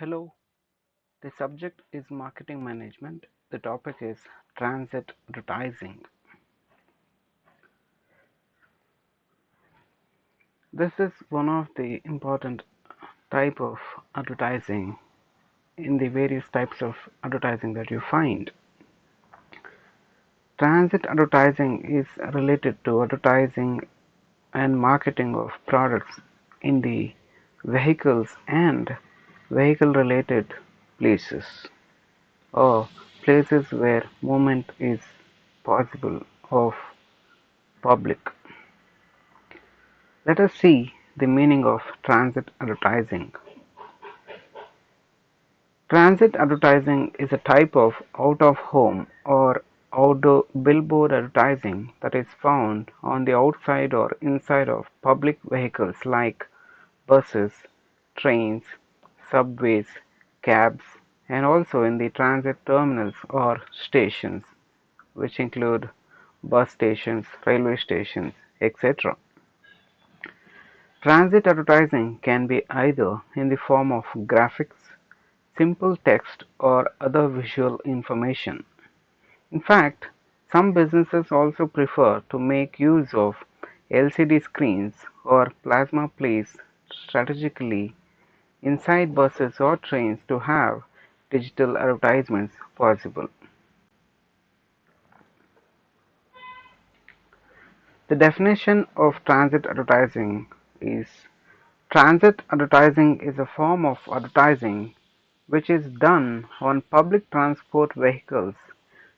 Hello, the subject is marketing management. The topic is transit advertising. This is one of the important type of advertising in the various types of advertising that you find. Transit advertising is related to advertising and marketing of products in the vehicles and vehicle related places or places where movement is possible of public. Let us see the meaning of transit advertising. Transit advertising is a type of out-of-home or outdoor billboard advertising that is found on the outside or inside of public vehicles like buses, trains, subways, cabs, and also in the transit terminals or stations, which include bus stations, railway stations, etc. Transit advertising can be either in the form of graphics, simple text, or other visual information. In fact, some businesses also prefer to make use of LCD screens or plasma plates strategically inside buses or trains to have digital advertisements possible. The definition of transit advertising is: transit advertising is a form of advertising which is done on public transport vehicles,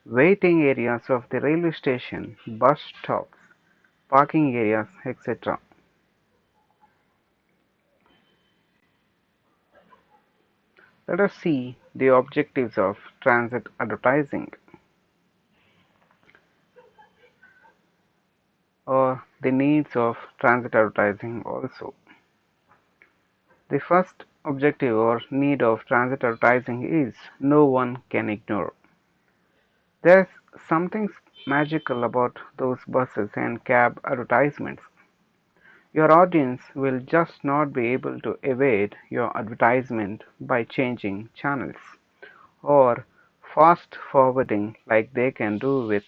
waiting areas of the railway station, bus stops, parking areas, etc. Let us see the objectives of transit advertising, or the needs of transit advertising also. The first objective or need of transit advertising is no one can ignore. There's something magical about those buses and cab advertisements. Your audience will just not be able to evade your advertisement by changing channels or fast forwarding like they can do with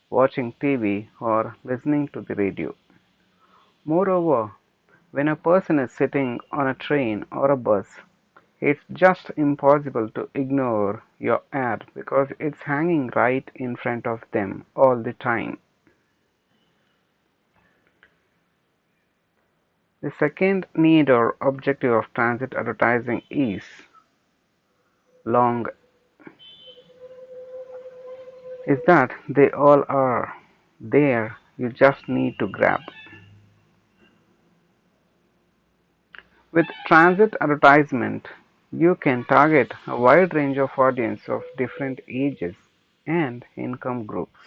watching TV or listening to the radio. Moreover, when a person is sitting on a train or a bus, it's just impossible to ignore your ad because it's hanging right in front of them all the time. The second need or objective of transit advertising is long is that they all are there, you just need to grab. With transit advertisement, you can target a wide range of audience of different ages and income groups.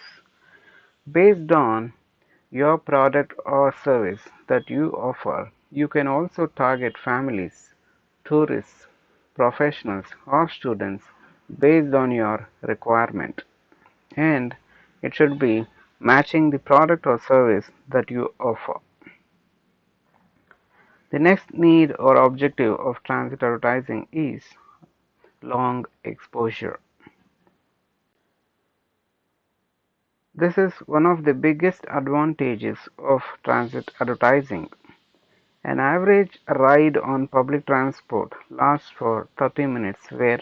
Based on your product or service that you offer, you can also target families, tourists, professionals, or students based on your requirement. And it should be matching the product or service that you offer. The next need or objective of transit advertising is long exposure. This is one of the biggest advantages of transit advertising. An average ride on public transport lasts for 30 minutes, where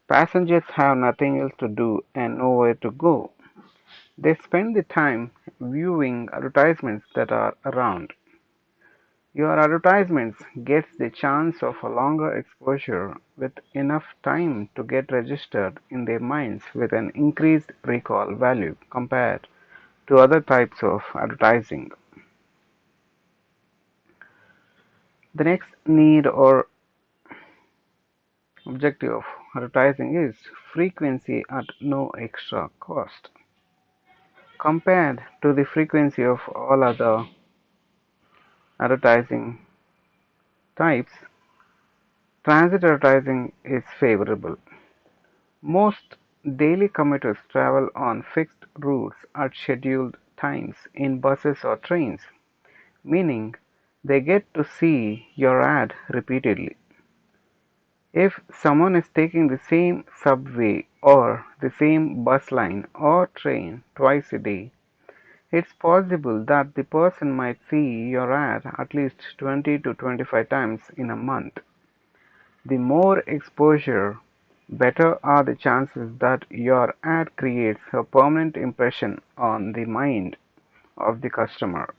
passengers have nothing else to do and nowhere to go. They spend the time viewing advertisements that are around. Your advertisements gets the chance of a longer exposure with enough time to get registered in their minds with an increased recall value compared to other types of advertising. The next need or objective of advertising is frequency at no extra cost. Compared to the frequency of all other advertising types, transit advertising is favorable. Most daily commuters travel on fixed routes at scheduled times in buses or trains, meaning they get to see your ad repeatedly. If someone is taking the same subway or the same bus line or train twice a day, it's possible that the person might see your ad at least 20 to 25 times in a month. The more exposure, better are the chances that your ad creates a permanent impression on the mind of the customer,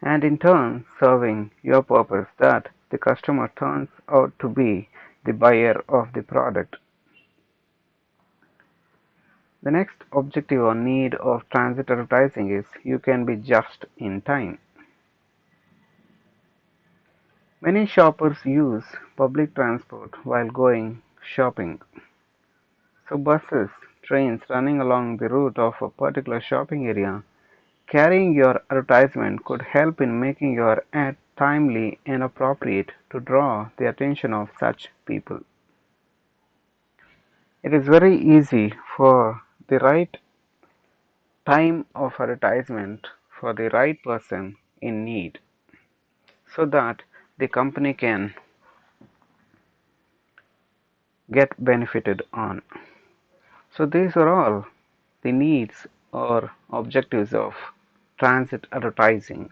and in turn serving your purpose that the customer turns out to be the buyer of the product. The next objective or need of transit advertising is you can be just in time. Many shoppers use public transport while going shopping. So buses, trains running along the route of a particular shopping area, carrying your advertisement could help in making your ad timely and appropriate to draw the attention of such people. It is very easy for the right time of advertisement for the right person in need so that the company can get benefited on. So these are all the needs or objectives of transit advertising.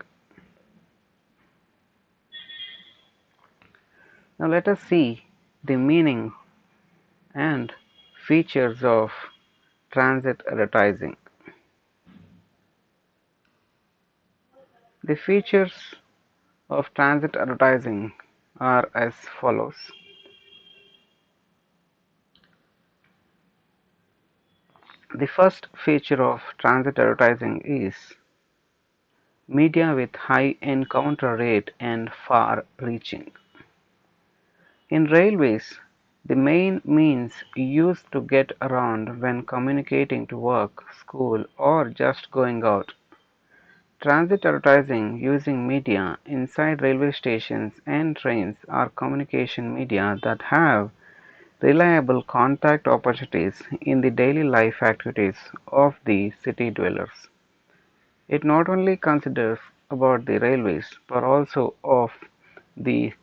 Now let us see the meaning and features of transit advertising. The features of transit advertising are as follows. The first feature of transit advertising is media with high encounter rate and far reaching. In railways, the main means used to get around when communicating to work, school, or just going out. Transit advertising using media inside railway stations and trains are communication media that have reliable contact opportunities in the daily life activities of the city dwellers. It not only considers about the railways but also of the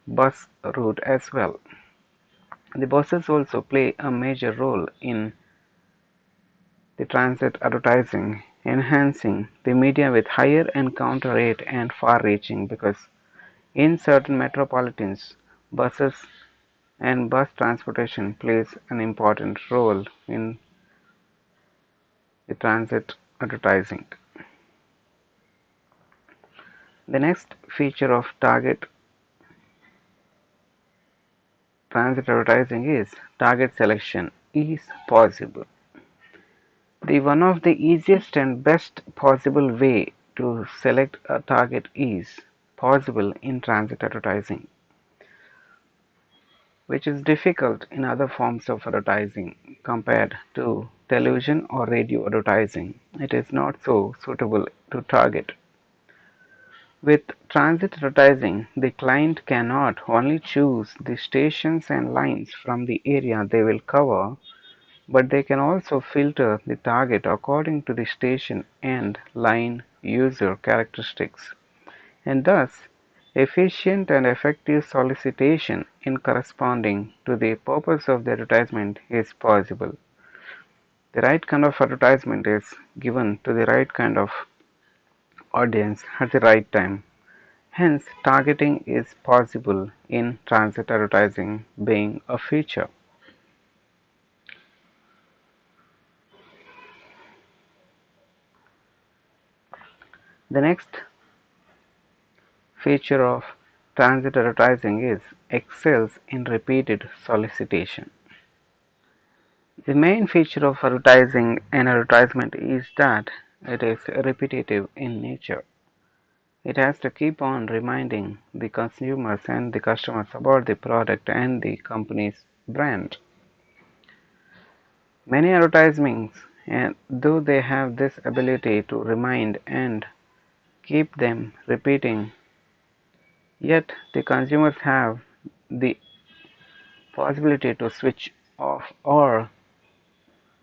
bus route as well. The buses also play a major role in the transit advertising, enhancing the media with higher encounter rate and far reaching because in certain metropolitans, buses and bus transportation plays an important role in the transit advertising. The next feature of target transit advertising is target selection is possible. The one of the easiest and best possible way to select a target is possible in transit advertising, which is difficult in other forms of advertising compared to television or radio advertising. It is not so suitable to target. With transit advertising, the client cannot only choose the stations and lines from the area they will cover, but they can also filter the target according to the station and line user characteristics, and thus efficient and effective solicitation in corresponding to the purpose of the advertisement is possible. The right kind of advertisement is given to the right kind of audience at the right time. Hence, targeting is possible in transit advertising being a feature. The next feature of transit advertising is excels in repeated solicitation. The main feature of advertising an advertisement is that it is repetitive in nature. It has to keep on reminding the consumers and the customers about the product and the company's brand. Many advertisements, and though they have this ability to remind and keep them repeating, yet the consumers have the possibility to switch off or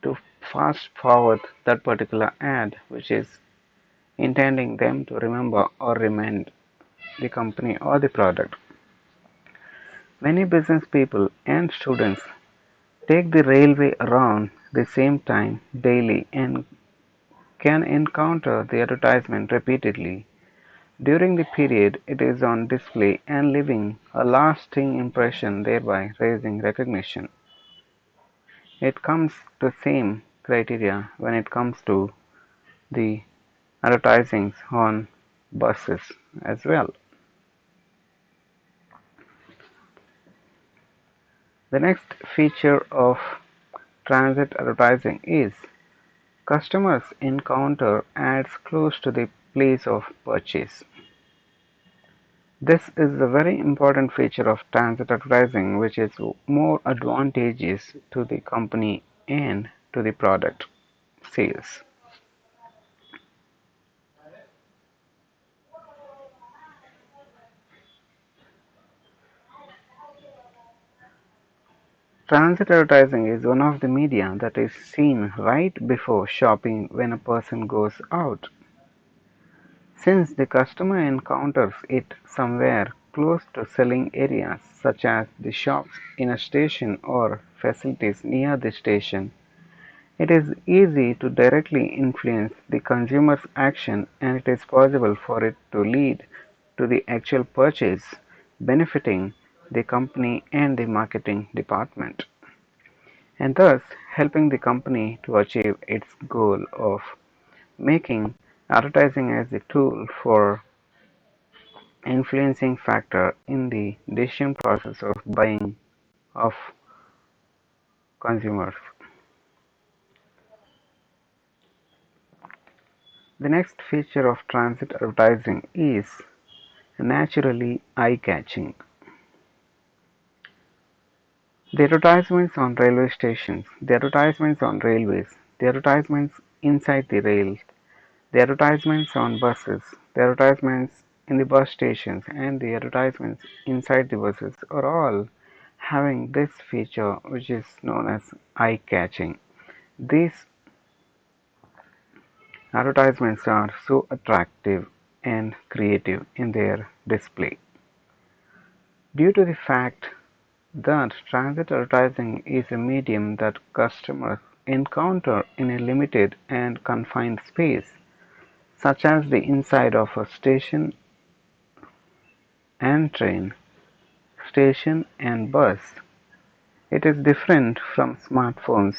to fast forward that particular ad, which is intending them to remember or remind the company or the product. Many business people and students take the railway around the same time daily and can encounter the advertisement repeatedly during the period it is on display and leaving a lasting impression, thereby raising recognition. It comes the same criteria when it comes to the advertisings on buses as well. The next feature of transit advertising is customers encounter ads close to the place of purchase. This is a very important feature of transit advertising which is more advantageous to the company and to the product sales. Transit advertising is one of the media that is seen right before shopping when a person goes out. Since the customer encounters it somewhere close to selling areas such as the shops in a station or facilities near the station, it is easy to directly influence the consumer's action and it is possible for it to lead to the actual purchase, benefiting the company and the marketing department, and thus helping the company to achieve its goal of making advertising as the tool for influencing factor in the decision process of buying of consumers. The next feature of transit advertising is naturally eye-catching. The advertisements on railway stations, the advertisements on railways, the advertisements inside the rails, the advertisements on buses, the advertisements in the bus stations, and the advertisements inside the buses are all having this feature which is known as eye-catching. These advertisements are so attractive and creative in their display. Due to the fact that transit advertising is a medium that customers encounter in a limited and confined space, such as the inside of a station and train, station and bus, it is different from smartphones,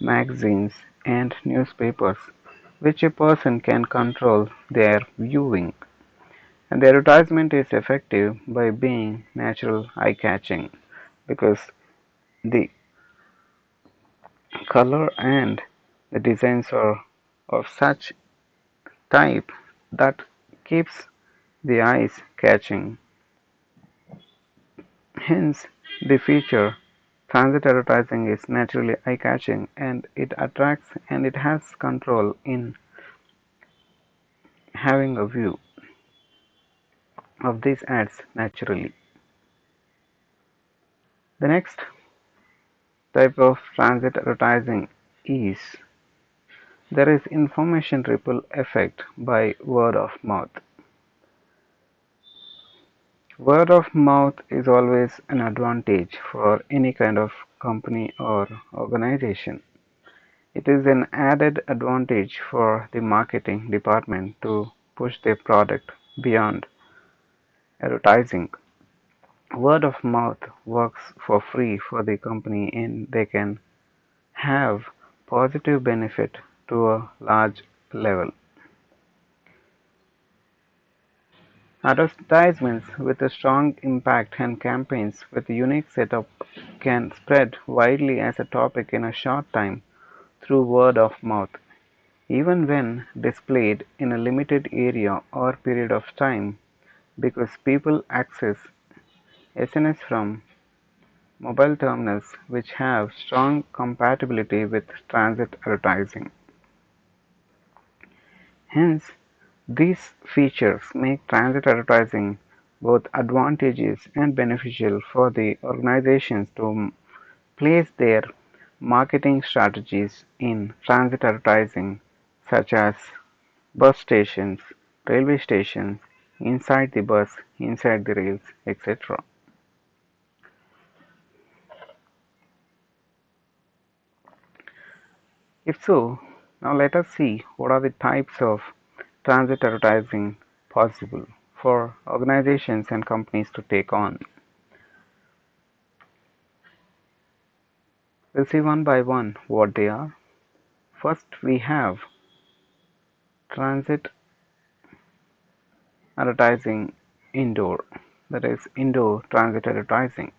magazines, and newspapers, which a person can control their viewing. And the advertisement is effective by being natural eye-catching because the color and the designs are of such type that keeps the eyes catching. Hence, the feature transit advertising is naturally eye-catching and it attracts and it has control in having a view of these ads naturally. The next type of transit advertising is there is information ripple effect by word of mouth. Word of mouth is always an advantage for any kind of company or organization. It is an added advantage for the marketing department to push their product beyond advertising. Word of mouth works for free for the company and they can have positive benefit to a large level. Advertisements with a strong impact and campaigns with a unique setup can spread widely as a topic in a short time through word of mouth, even when displayed in a limited area or period of time, because people access SNS from mobile terminals which have strong compatibility with transit advertising. Hence, these features make transit advertising both advantageous and beneficial for the organizations to place their marketing strategies in transit advertising, such as bus stations, railway stations, inside the bus, inside the rails, etc. If so, now let us see what are the types of transit advertising possible for organizations and companies to take on. We'll see one by one what they are. First, we have transit advertising indoor, that is, indoor transit advertising.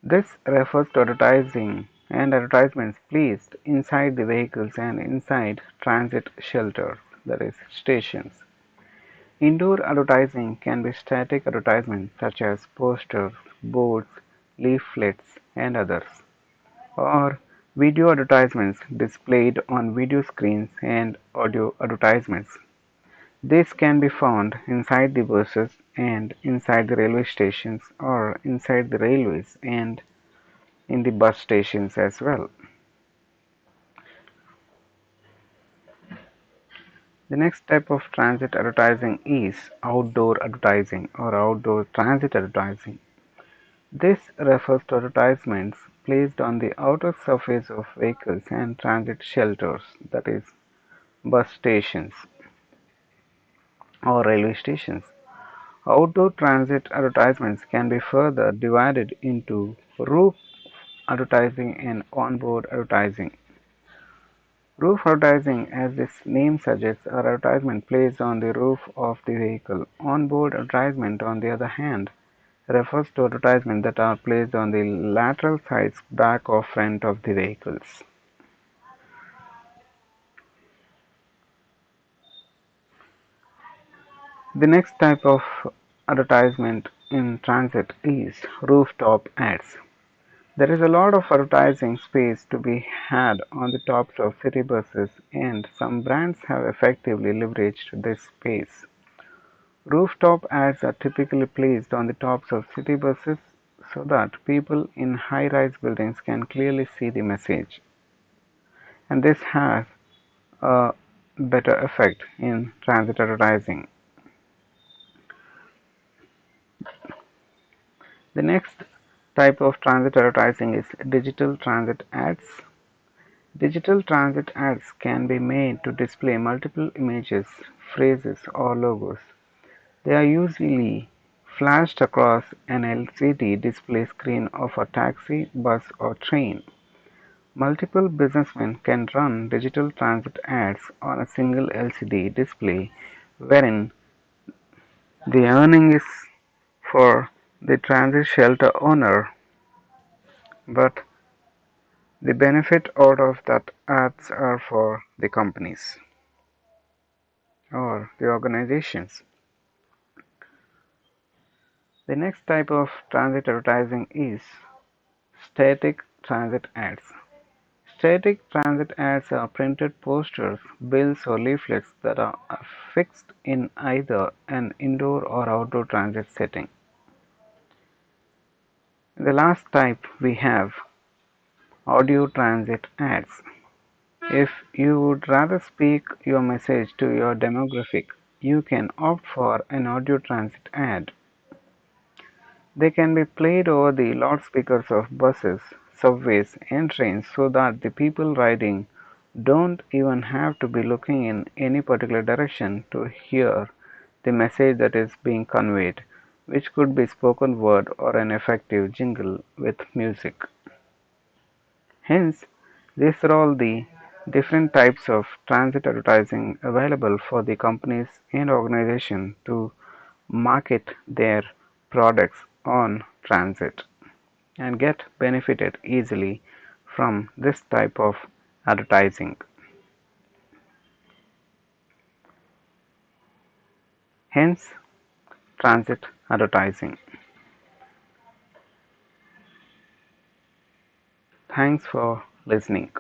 This refers to advertising and advertisements placed inside the vehicles and inside transit shelters, that is, stations. Indoor advertising can be static advertisements such as posters, boards, leaflets, and others, or video advertisements displayed on video screens and audio advertisements. This can be found inside the buses and inside the railway stations or inside the railways and in the bus stations as well. The next type of transit advertising is outdoor advertising or outdoor transit advertising. This refers to advertisements placed on the outer surface of vehicles and transit shelters, that is, bus stations or railway stations. Outdoor transit advertisements can be further divided into roof advertising and onboard advertising. Roof advertising, as its name suggests, are advertisements placed on the roof of the vehicle. Onboard advertisement, on the other hand, refers to advertisements that are placed on the lateral sides, back or front of the vehicles. The next type of advertisement in transit is rooftop ads. There is a lot of advertising space to be had on the tops of city buses, and some brands have effectively leveraged this space. Rooftop ads are typically placed on the tops of city buses so that people in high-rise buildings can clearly see the message, and this has a better effect in transit advertising. The next type of transit advertising is digital transit ads. Digital transit ads can be made to display multiple images, phrases, or logos. They are usually flashed across an LCD display screen of a taxi, bus, or train. Multiple businessmen can run digital transit ads on a single LCD display, wherein the earning is for the transit shelter owner, but the benefit out of that ads are for the companies or the organizations. The next type of transit advertising is static transit ads. Static transit ads are printed posters, bills, or leaflets that are fixed in either an indoor or outdoor transit setting. The last type we have audio transit ads. If you would rather speak your message to your demographic, you can opt for an audio transit ad. They can be played over the loudspeakers of buses, subways, and trains so that the people riding don't even have to be looking in any particular direction to hear the message that is being conveyed, which could be spoken word or an effective jingle with music. Hence, these are all the different types of transit advertising available for the companies and organizations to market their products on transit and get benefited easily from this type of advertising. Hence, transit advertising. Thanks for listening.